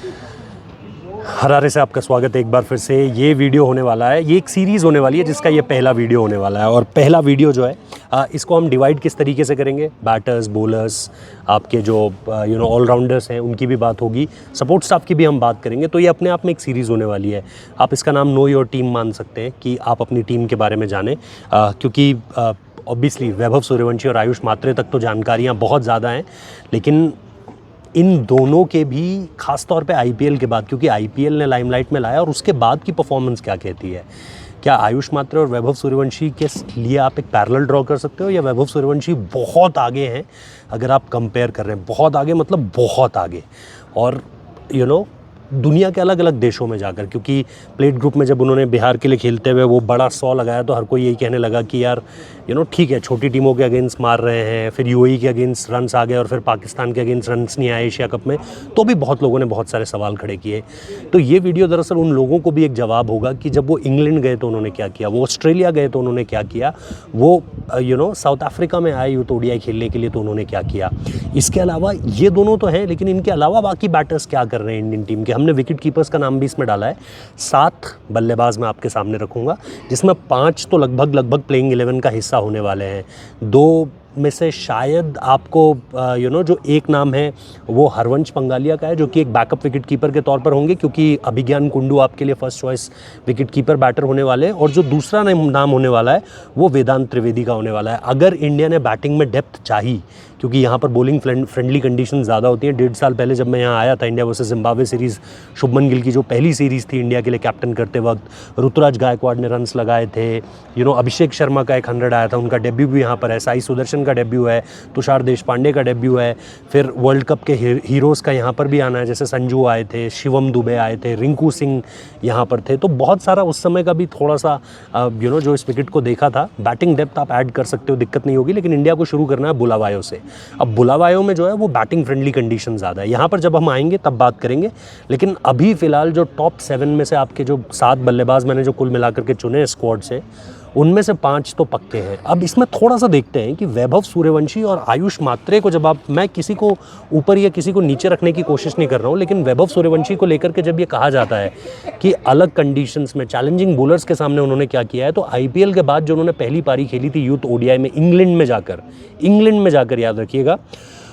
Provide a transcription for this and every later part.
Harare से आपका स्वागत है एक बार फिर से। ये वीडियो होने वाला है, ये एक सीरीज़ होने वाली है जिसका ये पहला वीडियो होने वाला है। और पहला वीडियो जो है इसको हम डिवाइड किस तरीके से करेंगे, बैटर्स, बॉलर्स, आपके जो ऑलराउंडर्स हैं उनकी भी बात होगी, सपोर्ट स्टाफ की भी हम बात करेंगे। तो ये अपने आप में एक सीरीज़ होने वाली है। आप इसका नाम नो योर टीम मान सकते हैं कि आप अपनी टीम के बारे में जानें, क्योंकि ऑब्वियसली वैभव सूर्यवंशी और आयुष मात्रे तक तो जानकारियाँ बहुत ज़्यादा हैं, लेकिन इन दोनों के भी ख़ास तौर पे आईपीएल के बाद, क्योंकि आईपीएल ने लाइमलाइट में लाया और उसके बाद की परफॉर्मेंस क्या कहती है। क्या आयुष मात्रे और वैभव सूर्यवंशी के लिए आप एक पैरेलल ड्रॉ कर सकते हो, या वैभव सूर्यवंशी बहुत आगे हैं अगर आप कंपेयर कर रहे हैं, बहुत आगे मतलब बहुत आगे, और दुनिया के अलग अलग देशों में जाकर। क्योंकि प्लेट ग्रुप में जब उन्होंने बिहार के लिए खेलते हुए वो बड़ा 100 लगाया तो हर कोई यही कहने लगा कि यार ठीक है, छोटी टीमों के अगेंस्ट मार रहे हैं, फिर यूएई के अगेंस्ट रन्स आ गए और फिर पाकिस्तान के अगेंस्ट रन्स नहीं आए एशिया कप में, तो भी बहुत लोगों ने बहुत सारे सवाल खड़े किए। तो ये वीडियो दरअसल उन लोगों को भी एक जवाब होगा कि जब वो इंग्लैंड गए तो उन्होंने क्या किया, वो ऑस्ट्रेलिया गए तो उन्होंने क्या किया, वो साउथ अफ्रीका में आए यूथ ओडीआई खेलने के लिए तो उन्होंने क्या किया। इसके अलावा ये दोनों तो हैं, लेकिन इनके अलावा बाकी बैटर्स क्या कर रहे हैं इंडियन टीम के। हमने विकेट कीपर्स का नाम भी इसमें डाला है। 7 बल्लेबाज मैं आपके सामने रखूंगा, जिसमें 5 तो लगभग प्लेइंग 11 का हिस्सा होने वाले हैं। 2 में से शायद आपको जो एक नाम है वो हरवंश पंगालिया का है, जो कि एक बैकअप विकेट कीपर के तौर पर होंगे, क्योंकि अभिज्ञान कुंडू आपके लिए first choice wicket keeper batter होने वाले हैं। और जो दूसरा नाम होने वाला है वो वेदांत त्रिवेदी का होने वाला है। अगर इंडिया ने बैटिंग में डेप्थ चाहिए, क्योंकि यहाँ पर बॉलिंग फ्रेंडली कंडीशन ज़्यादा होती हैं। 1.5 साल पहले जब मैं यहाँ आया था, India versus Zimbabwe series, Shubman Gill की जो पहली सीरीज़ थी इंडिया के लिए कैप्टन करते वक्त, ऋतुराज गायकवाड़ ने रन्स लगाए थे, अभिषेक शर्मा का एक 100 आया था, उनका डेब्यू भी यहाँ पर है, साई सुदर्शन का डेब्यू है, तुषार देशपांडे का डेब्यू है, फिर वर्ल्ड कप के हीरोज़ का यहाँ पर भी आना है, जैसे संजू आए थे, शिवम दुबे आए थे, रिंकू सिंह यहाँ पर थे। तो बहुत सारा उस समय का भी थोड़ा सा जो इस विकेट को देखा था, बैटिंग डेप्थ आप ऐड कर सकते हो, दिक्कत नहीं होगी। लेकिन इंडिया को शुरू करना है बुलावायों से। अब बुलावायों में जो है वो बैटिंग फ्रेंडली कंडीशन ज़्यादा है। यहाँ पर जब हम आएंगे तब बात करेंगे, लेकिन अभी फ़िलहाल जो टॉप 7 में से आपके जो 7 बल्लेबाज मैंने जो कुल मिलाकर के चुने स्क्वाड से, उनमें से 5 तो पक्के हैं। अब इसमें थोड़ा सा देखते हैं कि वैभव सूर्यवंशी और आयुष मात्रे को जब मैं किसी को ऊपर या किसी को नीचे रखने की कोशिश नहीं कर रहा हूँ, लेकिन वैभव सूर्यवंशी को लेकर के जब ये कहा जाता है कि अलग कंडीशंस में चैलेंजिंग बॉलर्स के सामने उन्होंने क्या किया है, तो आईपीएल के बाद जो उन्होंने पहली पारी खेली थी यूथ ओडीआई में इंग्लैंड में जाकर याद रखिएगा,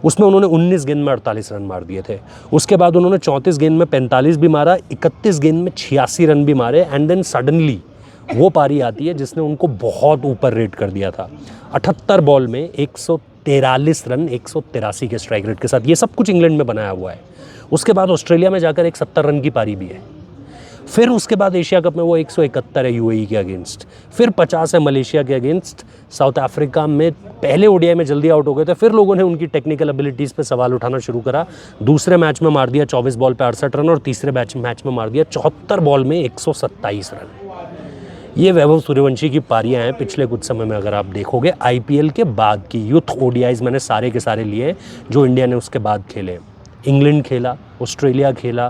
उसमें उन्होंने 19 गेंद में 48 रन मार दिए थे। उसके बाद उन्होंने 34 गेंद में 45 भी मारा, 31 गेंद में 86 रन भी मारे, एंड देन सडनली वो पारी आती है जिसने उनको बहुत ऊपर रेट कर दिया था। 78 बॉल में 143 रन 183 के स्ट्राइक रेट के साथ। ये सब कुछ इंग्लैंड में बनाया हुआ है। उसके बाद ऑस्ट्रेलिया में जाकर एक 70 रन की पारी भी है। फिर उसके बाद एशिया कप में वो 171 है यूएई के अगेंस्ट, फिर 50 है मलेशिया के अगेंस्ट। साउथ अफ्रीका में पहले ओडीआई में जल्दी आउट हो गए थे, फिर लोगों ने उनकी टेक्निकल एबिलिटीज़ पे सवाल उठाना शुरू करा। दूसरे मैच में मार दिया 24 बॉल पे 68 रन, और तीसरे मैच में मार दिया 74 बॉल में 127 रन। ये वैभव सूर्यवंशी की पारियां हैं पिछले कुछ समय में। अगर आप देखोगे आईपीएल के बाद की यूथ ओडीआईज मैंने सारे के सारे लिए जो इंडिया ने उसके बाद खेले। इंग्लैंड खेला, ऑस्ट्रेलिया खेला,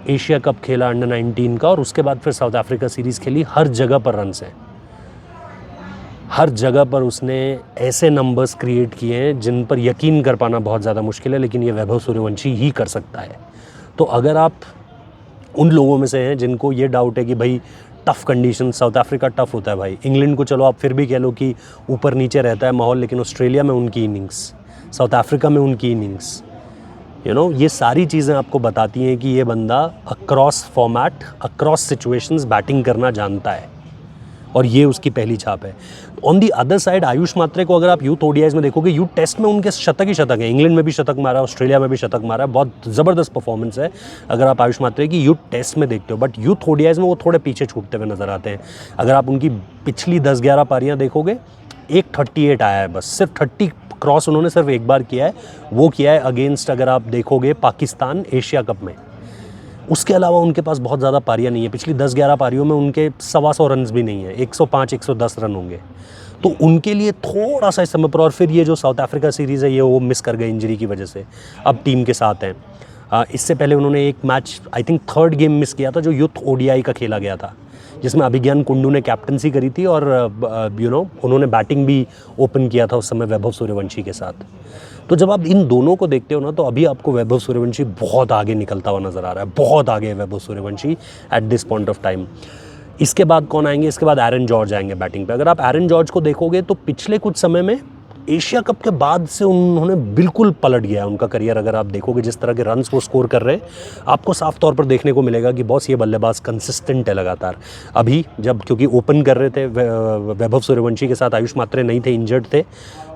एशिया कप खेला अंडर 19 का, और उसके बाद फिर साउथ अफ्रीका सीरीज़ खेली। हर जगह पर रन्स हैं, हर जगह पर उसने ऐसे नंबर्स क्रिएट किए हैं जिन पर यकीन कर पाना बहुत ज़्यादा मुश्किल है, लेकिन ये वैभव सूर्यवंशी ही कर सकता है। तो अगर आप उन लोगों में से हैं जिनको ये डाउट है कि भाई tough condition, south Africa tough होता है भाई, इंग्लैंड को चलो आप फिर भी कह लो कि ऊपर नीचे रहता है माहौल, लेकिन ऑस्ट्रेलिया में उनकी इनिंग्स, साउथ अफ्रीका में उनकी इनिंग्स, ये सारी चीज़ें आपको बताती हैं कि ये बंदा across format, across situations batting करना जानता है, और ये उसकी पहली छाप है। On the other side Ayush Mhatre को अगर आप यूथ ओडीआईज में देखोगे, यूथ टेस्ट में उनके शतक ही शतक है। इंग्लैंड में भी शतक मारा, ऑस्ट्रेलिया में भी शतक मारा, बहुत ज़बरदस्त परफॉर्मेंस है अगर आप आयुष मात्रे की यूथ टेस्ट में देखते हो। बट यूथ ओडीआईज में वो थोड़े पीछे छूटते हुए नजर आते हैं। अगर आप उनकी पिछली 10-11 पारियाँ देखोगे, एक 38 आया है बस, सिर्फ 30 क्रॉस उन्होंने सिर्फ एक बार किया है, वो किया है अगेंस्ट, अगर आप देखोगे, पाकिस्तान एशिया कप में। उसके अलावा उनके पास बहुत ज़्यादा पारियां नहीं है। पिछली 10-11 पारियों में उनके 125 रन भी नहीं है, 105-110 रन होंगे। तो उनके लिए थोड़ा सा इस समय पर, और फिर ये जो साउथ अफ्रीका सीरीज़ है ये वो मिस कर गए इंजरी की वजह से, अब टीम के साथ हैं। इससे पहले उन्होंने एक match, I think 3rd game miss किया था जो यूथ ओडीआई का खेला गया था, जिसमें अभिज्ञान कुंडू ने कैप्टनसी करी थी और उन्होंने बैटिंग भी ओपन किया था उस समय वैभव सूर्यवंशी के साथ। तो जब आप इन दोनों को देखते हो ना, तो अभी आपको वैभव सूर्यवंशी बहुत आगे निकलता हुआ नज़र आ रहा है, बहुत आगे है Vaibhav Suryavanshi at this point of time. इसके बाद कौन आएंगे? इसके बाद एरन जॉर्ज आएंगे बैटिंग पे। अगर आप एरन जॉर्ज को देखोगे तो पिछले कुछ समय में एशिया कप के बाद से उन्होंने बिल्कुल पलट गया उनका करियर। अगर आप देखोगे जिस तरह के रन्स वो स्कोर कर रहे हैं, आपको साफ तौर पर देखने को मिलेगा कि बॉस ये बल्लेबाज कंसिस्टेंट है लगातार। अभी जब क्योंकि ओपन कर रहे थे वैभव सूर्यवंशी के साथ, आयुष मात्रे नहीं थे, इंजर्ड थे,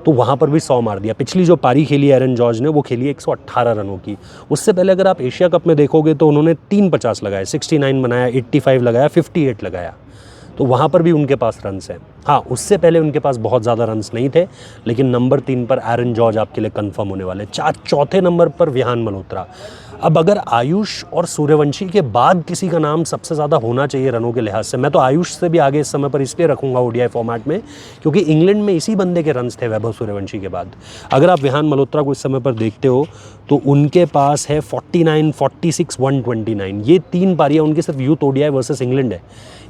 तो वहाँ पर भी 100 मार दिया। पिछली जो पारी खेली एरन जॉर्ज ने वो खेली 118 रनों की। उससे पहले अगर आप एशिया कप में देखोगे तो उन्होंने 350 लगाए, 69 बनाया, 85 लगाया, 58 लगाया, तो वहाँ पर भी उनके पास रन्स हैं। हाँ, उससे पहले उनके पास बहुत ज़्यादा रन्स नहीं थे, लेकिन नंबर 3 पर एरन जॉर्ज आपके लिए कंफर्म होने वाले। चौथे नंबर पर विहान मल्होत्रा। अब अगर आयुष और सूर्यवंशी के बाद किसी का नाम सबसे ज़्यादा होना चाहिए रनों के लिहाज से, मैं तो आयुष से भी आगे इस समय पर इसलिए रखूँगा ओडीआई फॉर्मेट में, क्योंकि इंग्लैंड में इसी बंदे के रन्स थे वैभव सूर्यवंशी के बाद। अगर आप विहान मल्होत्रा को इस समय पर देखते हो तो उनके पास है 49, 46, 129। ये 3 पारियाँ उनकी सिर्फ यूथ ओडीआई वर्सेस इंग्लैंड है।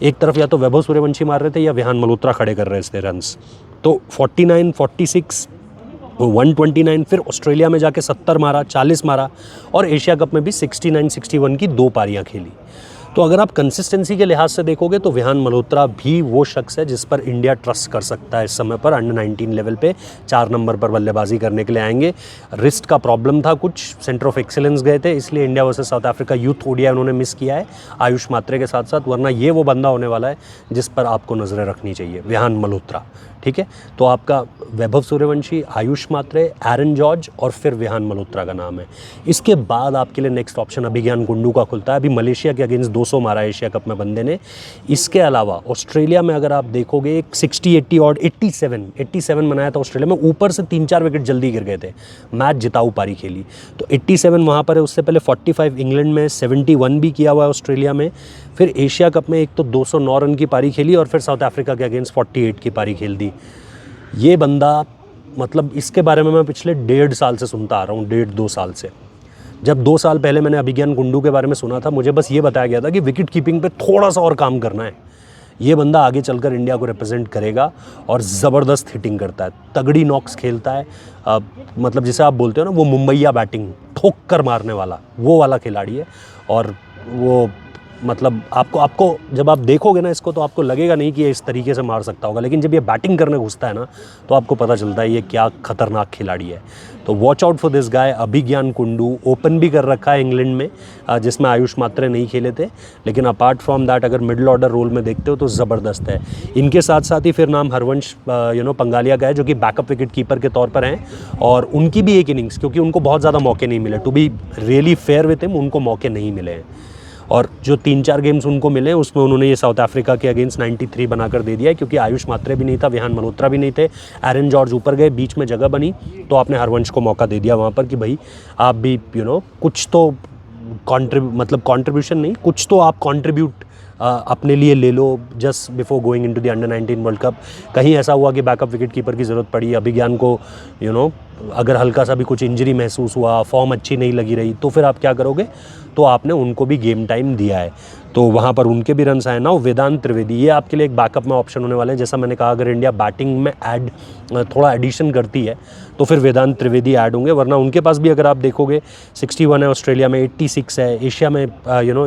एक तरफ या तो वैभव सूर्यवंशी मार रहे थे या विहान मल्होत्रा खड़े कर रहे थे रन्स। तो 49, 46, 129, फिर ऑस्ट्रेलिया में जाके 70 मारा, 40 मारा, और एशिया कप में भी 69, 61 की 2 पारियां खेली। तो अगर आप कंसिस्टेंसी के लिहाज से देखोगे तो विहान मल्होत्रा भी वो शख्स है जिस पर इंडिया ट्रस्ट कर सकता है इस समय पर। अंडर 19 लेवल पे 4 नंबर पर बल्लेबाजी करने के लिए आएंगे। रिस्ट का प्रॉब्लम था, कुछ सेंटर ऑफ एक्सीलेंस गए थे, इसलिए India versus south Africa youth ODI उन्होंने मिस किया है आयुष मात्रे के साथ साथ। वरना ये वो बंदा होने वाला है जिस पर आपको नज़रें रखनी चाहिए, विहान मल्होत्रा। ठीक है, तो आपका वैभव सूर्यवंशी, आयुष मात्रे, एरन जॉर्ज और फिर विहान मल्होत्रा का नाम है। इसके बाद आपके लिए नेक्स्ट ऑप्शन अभिज्ञान कुंडू का खुलता है। अभी मलेशिया के अगेंस्ट 200 मारा एशिया कप में बंदे ने। इसके अलावा ऑस्ट्रेलिया में अगर आप देखोगे 60, 80 और 87 बनाया था ऑस्ट्रेलिया में। ऊपर से 3-4 विकेट जल्दी गिर गए थे, मैच जिताऊ पारी खेली, तो 87 वहाँ पर है। उससे पहले 45 इंग्लैंड में, 71 भी किया हुआ है ऑस्ट्रेलिया में। फिर एशिया कप में एक तो 209 रन की पारी खेली और फिर साउथ अफ्रीका के अगेंस्ट 48 की पारी खेल दी। ये बंदा, मतलब इसके बारे में मैं पिछले 1.5 साल से सुनता आ रहा हूँ, 1.5-2 साल से। जब 2 साल पहले मैंने अभिज्ञान कुंडू के बारे में सुना था, मुझे बस ये बताया गया था कि विकेट कीपिंग पे थोड़ा सा और काम करना है। ये बंदा आगे चलकर इंडिया को रिप्रेजेंट करेगा और ज़बरदस्त हिटिंग करता है, तगड़ी नॉक्स खेलता है। मतलब जिसे आप बोलते हो ना, वो मुंबईया बैटिंग, ठोक कर मारने वाला, वो वाला खिलाड़ी है। और वो मतलब आपको जब आप देखोगे ना इसको, तो आपको लगेगा नहीं कि ये इस तरीके से मार सकता होगा, लेकिन जब ये बैटिंग करने घुसता है ना, तो आपको पता चलता है ये क्या खतरनाक खिलाड़ी है। तो watch out for this guy. Abhigyan Kundu open भी कर रखा है इंग्लैंड में, जिसमें आयुष मात्रे नहीं खेले थे, लेकिन अपार्ट फ्रॉम दैट अगर मिडिल ऑर्डर रोल में देखते हो तो ज़बरदस्त है। इनके साथ साथ ही फिर नाम हरवंश पंगालिया का है, जो कि बैकअप विकेट कीपर के तौर पर हैं, और उनकी भी एक इनिंग्स, क्योंकि उनको बहुत ज़्यादा मौके नहीं मिले, to be really fair with him, उनको मौके नहीं मिले हैं। और जो 3-4 गेम्स उनको मिले उसमें उन्होंने ये साउथ अफ्रीका के अगेंस्ट 93 बनाकर दे दिया है, क्योंकि आयुष मात्रे भी नहीं था, विहान मल्होत्रा भी नहीं थे, एरन जॉर्ज ऊपर गए, बीच में जगह बनी, तो आपने हरवंश को मौका दे दिया वहाँ पर कि भाई आप भी कुछ तो कंट्रीब्यूशन नहीं, कुछ तो आप कंट्रीब्यूट अपने लिए ले लो just before going into the under 19 world cup. कहीं ऐसा हुआ कि बैकअप विकेट कीपर की ज़रूरत पड़ी, अभिज्ञान को अगर हल्का सा भी कुछ इंजरी महसूस हुआ, फॉर्म अच्छी नहीं लगी रही, तो फिर आप क्या करोगे? तो आपने उनको भी गेम टाइम दिया है, तो वहाँ पर उनके भी रन्स आए ना। वेदांत त्रिवेदी, ये आपके लिए एक बैकअप में ऑप्शन होने वाले हैं। जैसा मैंने कहा, अगर इंडिया बैटिंग में थोड़ा एडिशन करती है तो फिर वेदांत त्रिवेदी ऐड होंगे, वरना उनके पास भी अगर आप देखोगे 61 है ऑस्ट्रेलिया में, 86 है एशिया में,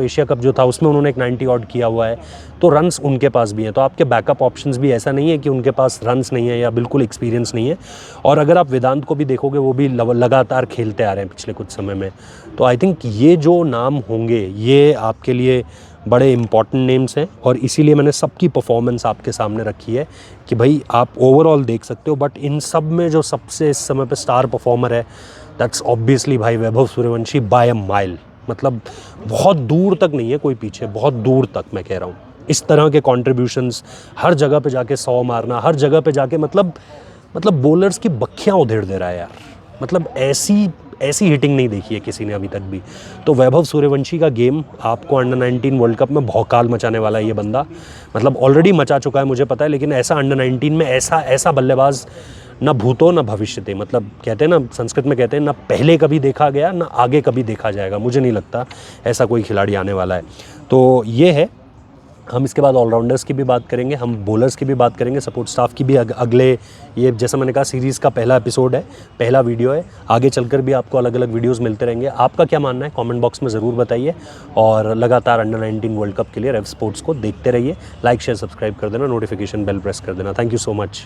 एशिया कप जो था उसमें उन्होंने एक 90 ऑड किया हुआ है, तो रन्स उनके पास भी हैं। तो आपके बैकअप ऑप्शंस भी, ऐसा नहीं है कि उनके पास रन्स नहीं है या बिल्कुल एक्सपीरियंस नहीं है। और अगर आप वेदांत को भी देखोगे, वो भी लगातार खेलते आ रहे हैं पिछले कुछ समय में। तो आई थिंक ये जो नाम होंगे ये आपके लिए बड़े इंपॉर्टेंट नेम्स हैं, और इसीलिए मैंने सबकी परफॉर्मेंस आपके सामने रखी है कि भाई आप ओवरऑल देख सकते हो। बट इन सब में जो सबसे इस समय पे स्टार परफॉर्मर है, दैट्स ऑब्वियसली भाई वैभव सूर्यवंशी बाय अ माइल। मतलब बहुत दूर तक नहीं है कोई पीछे, बहुत दूर तक मैं कह रहा हूँ। इस तरह के कॉन्ट्रीब्यूशंस, हर जगह पे जाके 100 मारना, हर जगह पे जाके मतलब बॉलर्स की बखियाँ उधेड़ दे रहा है यार। मतलब ऐसी हिटिंग नहीं देखी है किसी ने अभी तक भी। तो वैभव सूर्यवंशी का गेम आपको अंडर 19 वर्ल्ड कप में भौकाल मचाने वाला है ये बंदा। मतलब ऑलरेडी मचा चुका है, मुझे पता है, लेकिन ऐसा अंडर 19 में ऐसा बल्लेबाज ना भूतो ना भविष्यते, मतलब कहते हैं ना, संस्कृत में कहते हैं ना पहले कभी देखा गया ना आगे कभी देखा जाएगा। मुझे नहीं लगता ऐसा कोई खिलाड़ी आने वाला है। तो ये है हम इसके बाद ऑलराउंडर्स की भी बात करेंगे, हम बॉलर्स की भी बात करेंगे, सपोर्ट स्टाफ की भी अगले, ये जैसा मैंने कहा सीरीज़ का पहला एपिसोड है, पहला वीडियो है। आगे चलकर भी आपको अलग अलग वीडियोस मिलते रहेंगे। आपका क्या मानना है कमेंट बॉक्स में ज़रूर बताइए, और लगातार अंडर 19 वर्ल्ड कप के लिए रेव स्पोर्ट्स को देखते रहिए। लाइक शेयर सब्सक्राइब कर देना, नोटिफिकेशन बेल प्रेस कर देना। Thank you so much.